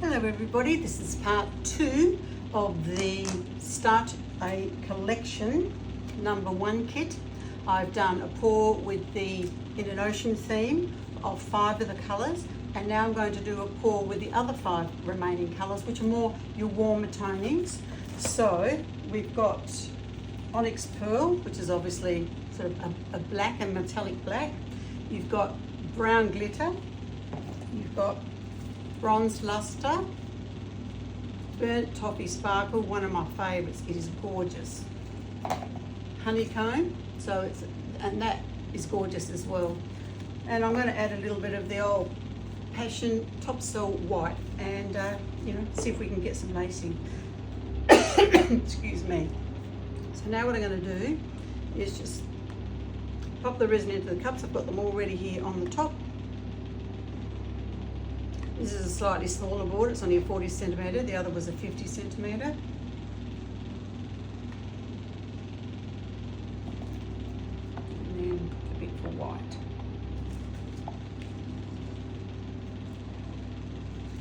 Hello everybody, this is part 2 of the Start A Collection No.1 kit. I've done a pour with the Indian Ocean theme of 5 of the colours, and now I'm going to do a pour with the other 5 remaining colours, which are more your warmer tonings. So we've got Onyx Pearl, which is obviously sort of a black and metallic black. You've got Brown Glitter, you've got Bronze Luster, Burnt Toffee Sparkle, one of my favourites. It is gorgeous. Honeycomb, and that is gorgeous as well. And I'm going to add a little bit of the old Passion Topsail White and see if we can get some lacing. Excuse me. So now what I'm going to do is just pop the resin into the cups. I've got them already here on the top. This is a slightly smaller board, it's only a 40 centimetre, the other was a 50 centimetre. And then a bit for white.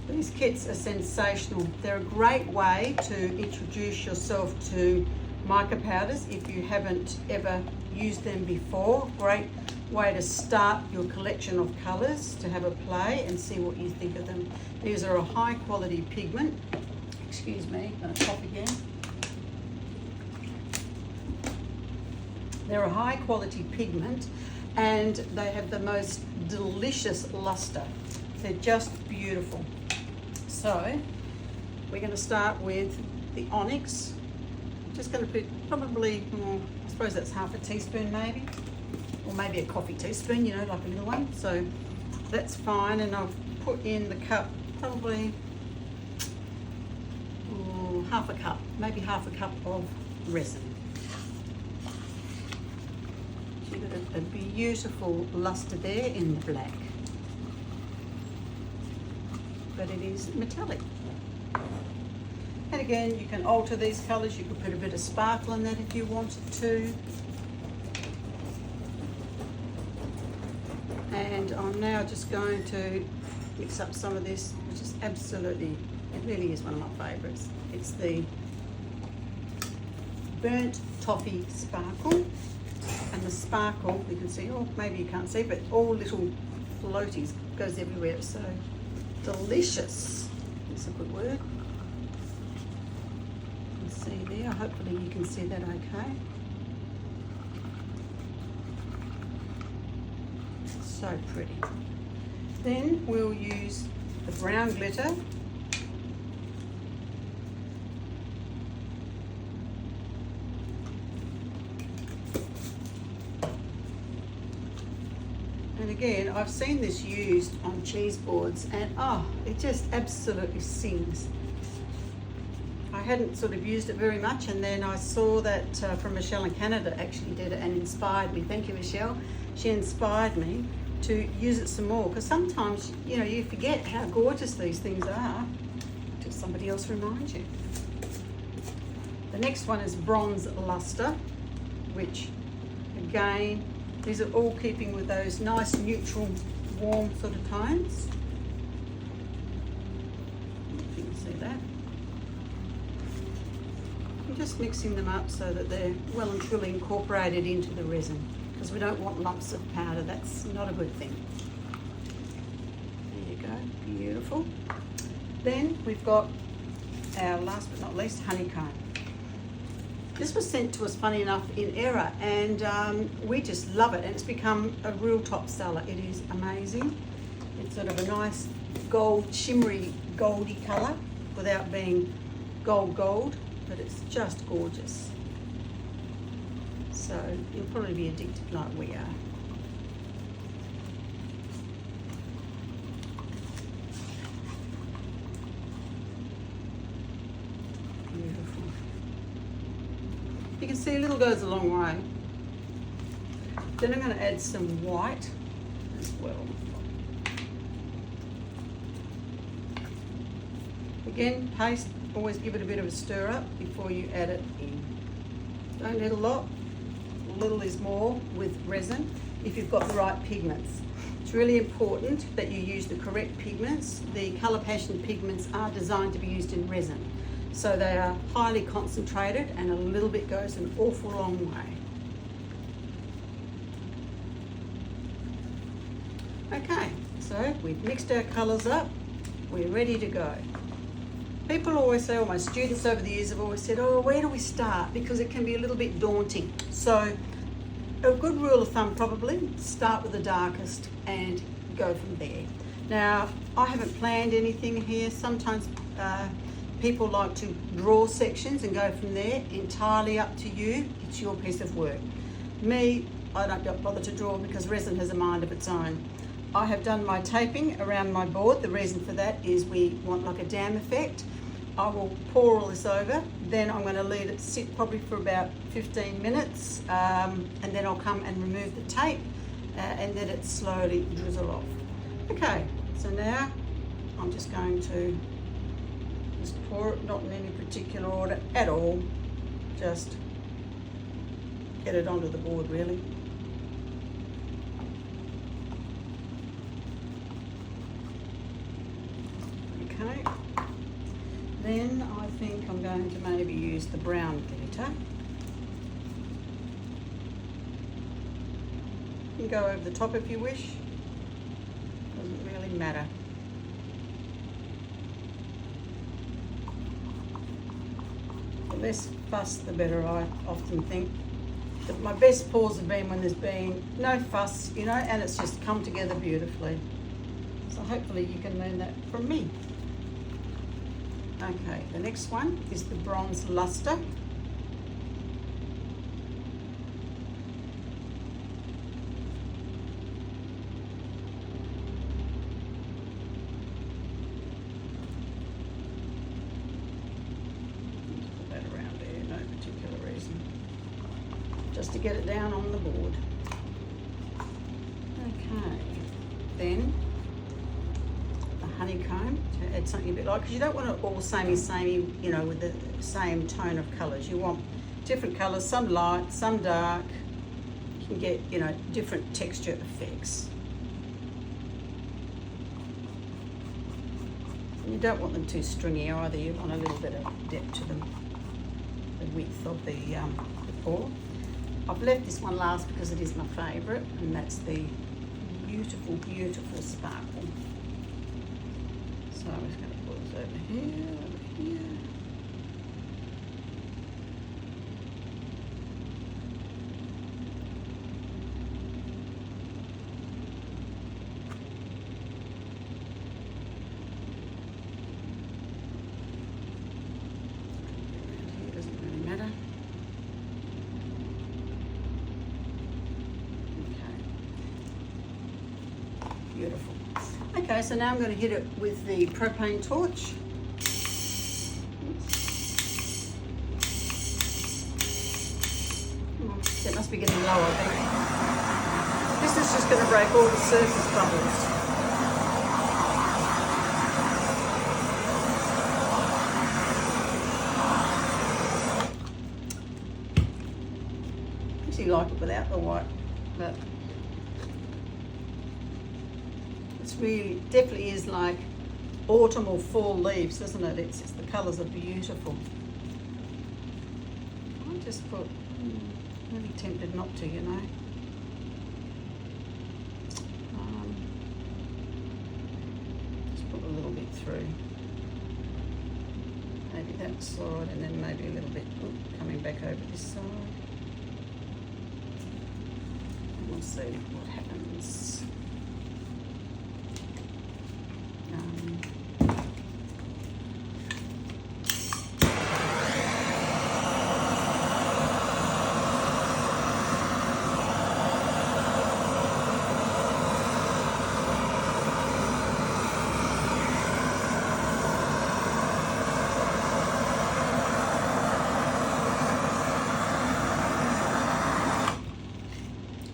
These kits are sensational. They're a great way to introduce yourself to mica powders if you haven't ever used them before. Great way to start your collection of colours, to have a play and see what you think of them. These are a high quality pigment. Excuse me, I'm going to cough again. They're a high quality pigment and they have the most delicious luster. They're just beautiful. So we're going to start with the Onyx. I'm just going to put probably, I suppose that's half a teaspoon maybe, or maybe a coffee teaspoon, like a little one. So that's fine, and I've put in the cup probably half a cup, maybe half a cup of resin. You've got a beautiful luster there in the black, but it is metallic. And again, you can alter these colours. You could put a bit of sparkle in that if you wanted to. And I'm now just going to mix up some of this, which is absolutely, it really is one of my favourites. It's the Burnt Toffee Sparkle. And the sparkle, you can see, maybe you can't see, but all little floaties, goes everywhere. It's so delicious. That's a good word. You can see there, hopefully you can see that okay. So pretty. Then we'll use the brown glitter. And again, I've seen this used on cheese boards and it just absolutely sings. I hadn't sort of used it very much, and then I saw that from Michelle in Canada actually did it and inspired me. Thank you, Michelle. She inspired me to use it some more, because sometimes you forget how gorgeous these things are until somebody else reminds you. The next one is Bronze Luster, which again, these are all keeping with those nice neutral warm sort of tones. If you can see that. I'm just mixing them up so that they're well and truly incorporated into the resin, because we don't want lumps of powder. That's not a good thing. There you go, beautiful. Then we've got our last but not least, Honeycomb. This was sent to us, funny enough, in error, and we just love it, and it's become a real top seller. It is amazing. It's sort of a nice gold, shimmery, goldy colour without being gold, but it's just gorgeous. So you'll probably be addicted like we are. Beautiful. You can see a little goes a long way. Then I'm going to add some white as well. Again, paste, always give it a bit of a stir up before you add it in. Don't add a lot. Little is more with resin if you've got the right pigments. It's really important that you use the correct pigments. The colour passion pigments are designed to be used in resin. So they are highly concentrated and a little bit goes an awful long way. Okay, so we've mixed our colours up. We're ready to go. People always say, or my students over the years have always said, oh, where do we start? Because it can be a little bit daunting. So a good rule of thumb probably, start with the darkest and go from there. Now, I haven't planned anything here. Sometimes people like to draw sections and go from there. Entirely up to you. It's your piece of work. Me, I don't bother to draw because resin has a mind of its own. I have done my taping around my board. The reason for that is we want like a dam effect. I will pour all this over, then I'm going to let it sit probably for about 15 minutes and then I'll come and remove the tape and then it slowly drizzle off. Okay, so now I'm just going to just pour it, not in any particular order at all, just get it onto the board really. Okay. Then I think I'm going to maybe use the brown glitter. You can go over the top if you wish. Doesn't really matter. The less fuss, the better, I often think. But my best pours have been when there's been no fuss, you know, and it's just come together beautifully. So hopefully you can learn that from me. Okay, the next one is the bronze luster. Put that around there, no particular reason. Just to get it down on the board. Okay, then honeycomb to add something a bit light, because you don't want it all samey, you know, with the same tone of colours. You want different colours, some light, some dark. You can get, you know, different texture effects. And you don't want them too stringy either. You want a little bit of depth to them, the width of the pour. I've left this one last because it is my favourite, and that's the beautiful, beautiful sparkle. So I'm just going to put this over here, over here. Around here doesn't really matter. Okay. Beautiful. Okay, so now I'm going to hit it with the propane torch. It must be getting low, I think. This is just going to break all the surface bubbles. I actually like it without the white, but really definitely is like autumn or fall leaves, doesn't it? It's the colours are beautiful. I just put, really tempted not to, you know. Just put a little bit through. Maybe that side, and then maybe a little bit coming back over this side. And we'll see what happens.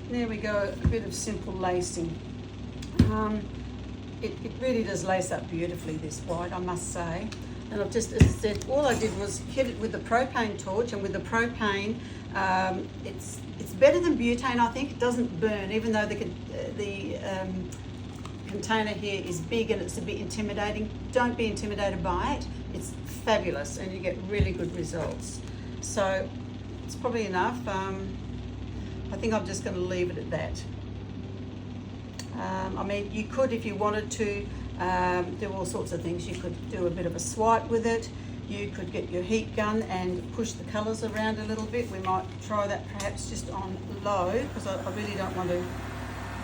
There we go, a bit of simple lacing. It really does lace up beautifully, this white, I must say. And I've just, as I said, all I did was hit it with the propane torch, and with the propane, it's better than butane, I think. It doesn't burn, even though the container here is big and it's a bit intimidating. Don't be intimidated by it. It's fabulous and you get really good results. So it's probably enough. I think I'm just going to leave it at that. I mean, you could, if you wanted to, do all sorts of things. You could do a bit of a swipe with it. You could get your heat gun and push the colours around a little bit. We might try that perhaps just on low, because I really don't want to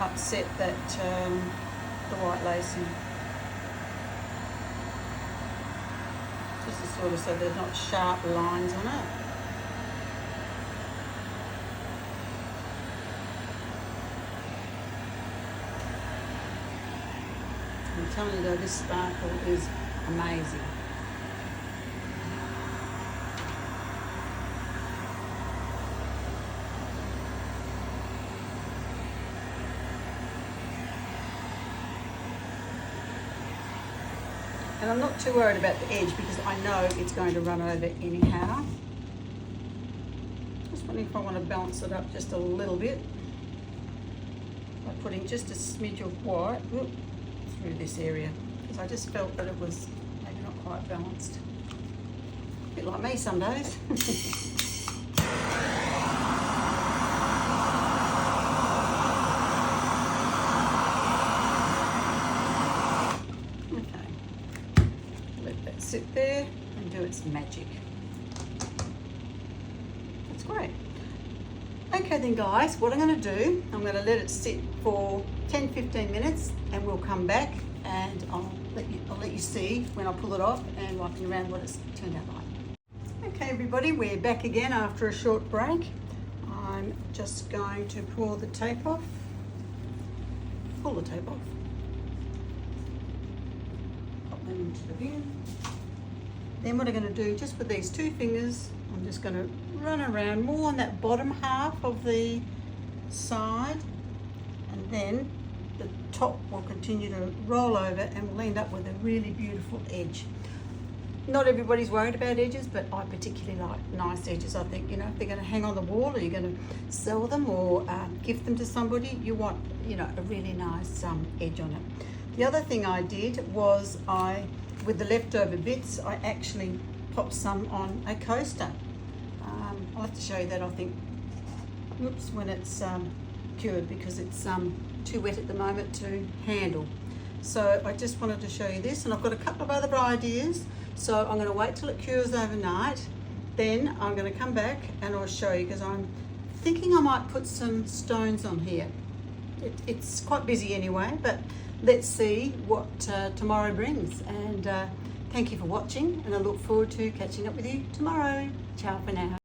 upset that the white lacing. Just to sort of so there's not sharp lines on it. I'm telling you though, this sparkle is amazing. And I'm not too worried about the edge because I know it's going to run over anyhow. Just wondering if I want to balance it up just a little bit by putting just a smidge of white through this area, because I just felt that it was maybe not quite balanced. A bit like me some days. Sit there and do its magic. That's great. Okay then guys, what I'm going to do, I'm going to let it sit for 10-15 minutes and we'll come back and I'll let you see when I pull it off and wiping around what it's turned out like. Okay everybody, we're back again after a short break. I'm just going to pull the tape off. Pull the tape off. Pop them into the bin. Then what I'm going to do, just with these two fingers, I'm just going to run around more on that bottom half of the side, and then the top will continue to roll over and we'll end up with a really beautiful edge. Not everybody's worried about edges, but I particularly like nice edges. I think, you know, if they're going to hang on the wall or you're going to sell them or gift them to somebody, you want, you know, a really nice edge on it. The other thing I did was with the leftover bits, I actually popped some on a coaster. I'll have to show you that, I think, when it's cured, because it's too wet at the moment to handle. So I just wanted to show you this, and I've got a couple of other ideas. So I'm going to wait till it cures overnight, then I'm going to come back and I'll show you, because I'm thinking I might put some stones on here. It's quite busy anyway, but let's see what tomorrow brings. And thank you for watching, and I look forward to catching up with you tomorrow. Ciao for now.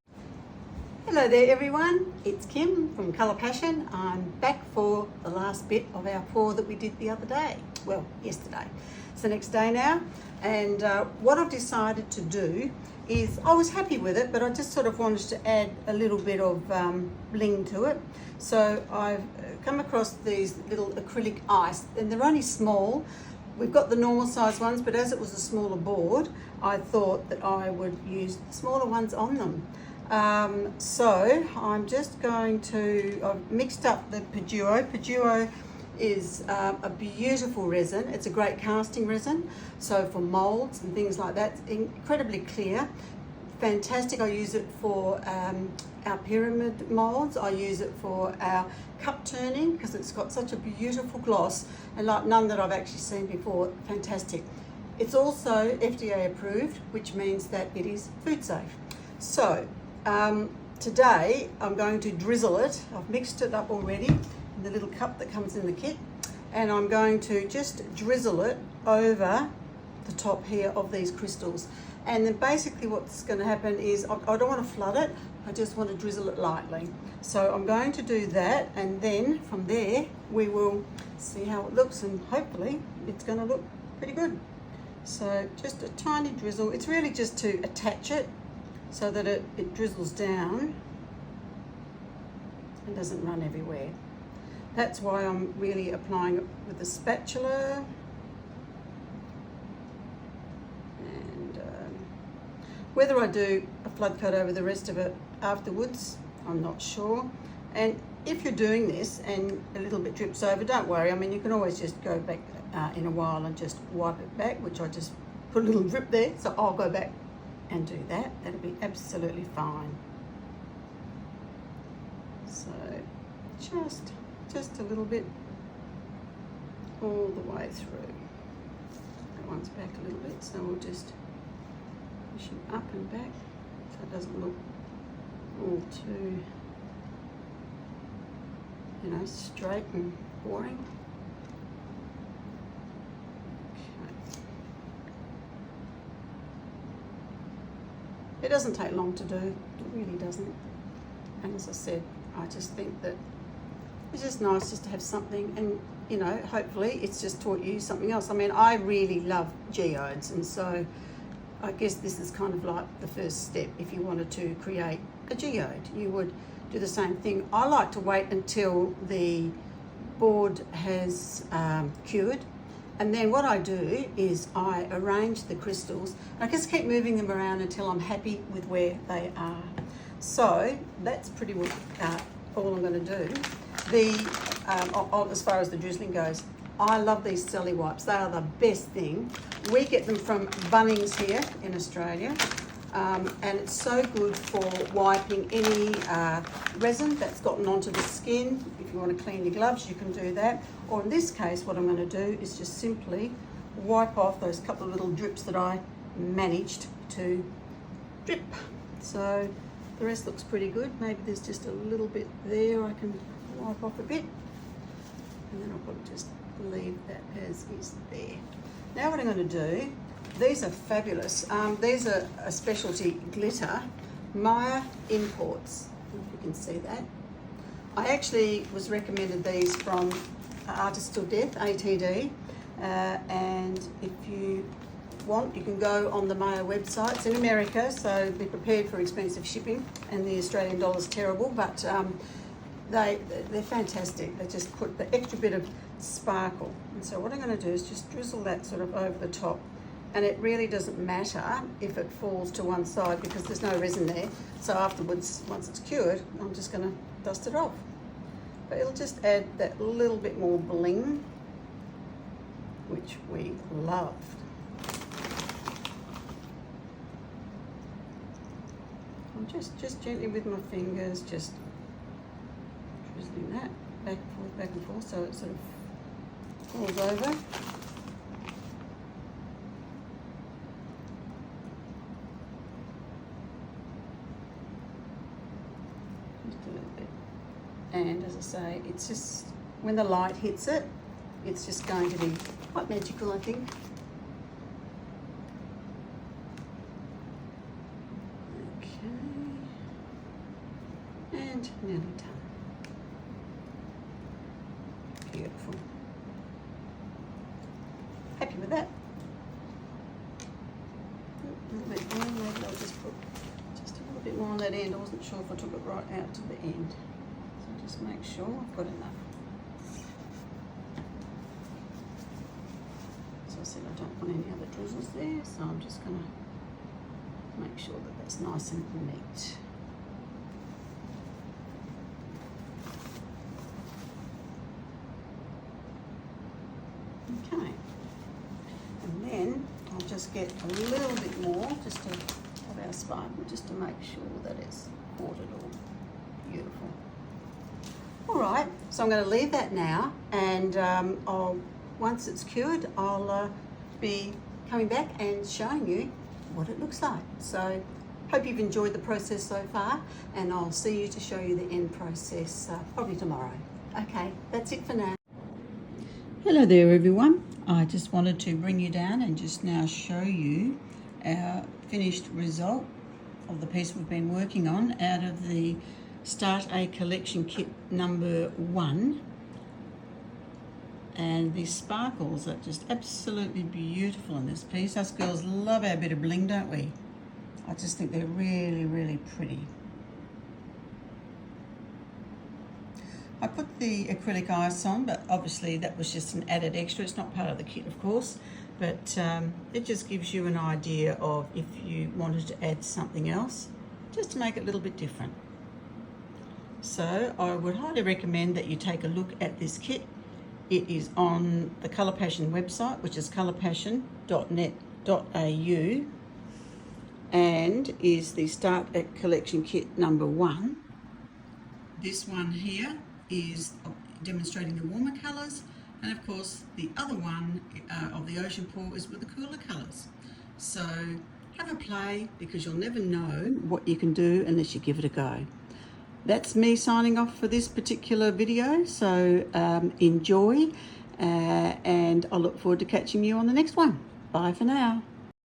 Hello there everyone, it's Kim from Colour Passion. I'm back for the last bit of our pour that we did the other day. Well, yesterday. It's the next day now, and what I've decided to do is, I was happy with it, but I just sort of wanted to add a little bit of bling to it. So I've come across these little acrylic ice, and they're only small. We've got the normal size ones, but as it was a smaller board, I thought that I would use the smaller ones on them. So I'm just going to, I've mixed up the Paduo. Paduo is a beautiful resin. It's a great casting resin. So for molds and things like that, it's incredibly clear. Fantastic. I use it for our pyramid molds. I use it for our cup turning, because it's got such a beautiful gloss, and like none that I've actually seen before. Fantastic. It's also FDA approved, which means that it is food safe. So today I'm going to drizzle it. I've mixed it up already in the little cup that comes in the kit, and I'm going to just drizzle it over the top here of these crystals. And then basically what's going to happen is, I don't want to flood it, I just want to drizzle it lightly. So I'm going to do that, and then from there we will see how it looks, and hopefully it's going to look pretty good. So just a tiny drizzle. It's really just to attach it so that it drizzles down and doesn't run everywhere. That's why I'm really applying it with the spatula. And whether I do a flood coat over the rest of it afterwards, I'm not sure. And if you're doing this and a little bit drips over, don't worry. I mean, you can always just go back in a while and just wipe it back, which I just put a little drip there, so I'll go back and do that. That'll be absolutely fine. So just a little bit all the way through. That one's back a little bit, so we'll just push him up and back so it doesn't look all too, you know, straight and boring. Okay. It doesn't take long to do, it really doesn't. And as I said, I just think that it's just nice just to have something, and you know, hopefully it's just taught you something else. I mean, I really love geodes, and so I guess this is kind of like the first step. If you wanted to create a geode, you would do the same thing. I like to wait until the board has cured, and then what I do is I arrange the crystals, and I just keep moving them around until I'm happy with where they are. So that's pretty much all I'm going to do. As far as the drizzling goes, I love these Celly wipes. They are the best thing. We get them from Bunnings here in Australia, and it's so good for wiping any resin that's gotten onto the skin. If you want to clean your gloves, you can do that. Or in this case, what I'm going to do is just simply wipe off those couple of little drips that I managed to drip. So the rest looks pretty good. Maybe there's just a little bit there I can wipe off a bit, and then I'll probably just leave that as is there. Now what I'm going to do, these are fabulous. These are a specialty glitter, Maya Imports, if you can see that. I actually was recommended these from Artists Till Death, ATD, and if you want, you can go on the Maya website. It's in America, so be prepared for expensive shipping, and the Australian dollar's terrible, but they're fantastic. They just put the extra bit of sparkle. And so what I'm going to do is just drizzle that sort of over the top, and it really doesn't matter if it falls to one side because there's no resin there. So afterwards, once it's cured, I'm just going to dust it off. But it'll just add that little bit more bling, which we love. I'm just gently with my fingers, just drizzling that back and forth, so it sort of falls over. Just a little bit. And as I say, it's just, when the light hits it, it's just going to be quite magical, I think. And nearly done. Beautiful. Happy with that. A little bit more, maybe I'll just put just a little bit more on that end. I wasn't sure if I took it right out to the end. So just make sure I've got enough. As I said, I don't want any other drizzles there, so I'm just going to make sure that that's nice and neat. Okay, and then I'll just get a little bit more just to of our sparkle, just to make sure that it's poured it all. Beautiful. All right, so I'm going to leave that now, and once it's cured, I'll be coming back and showing you what it looks like. So hope you've enjoyed the process so far, and I'll see you to show you the end process probably tomorrow. Okay, that's it for now. Hello there everyone. I just wanted to bring you down and just now show you our finished result of the piece we've been working on out of the Start A Collection Kit No.1. And these sparkles are just absolutely beautiful in this piece. Us girls love our bit of bling, don't we? I just think they're really, really pretty. I put the acrylic ice on, but obviously that was just an added extra. It's not part of the kit, of course, but it just gives you an idea of if you wanted to add something else, just to make it a little bit different. So I would highly recommend that you take a look at this kit. It is on the Colour Passion website, which is colourpassion.net.au, and is the Start A Collection Kit #1. This one here is demonstrating the warmer colours, and of course the other one of the ocean pour is with the cooler colours. So have a play, because you'll never know what you can do unless you give it a go. That's me signing off for this particular video, so enjoy, and I look forward to catching you on the next one. Bye for now.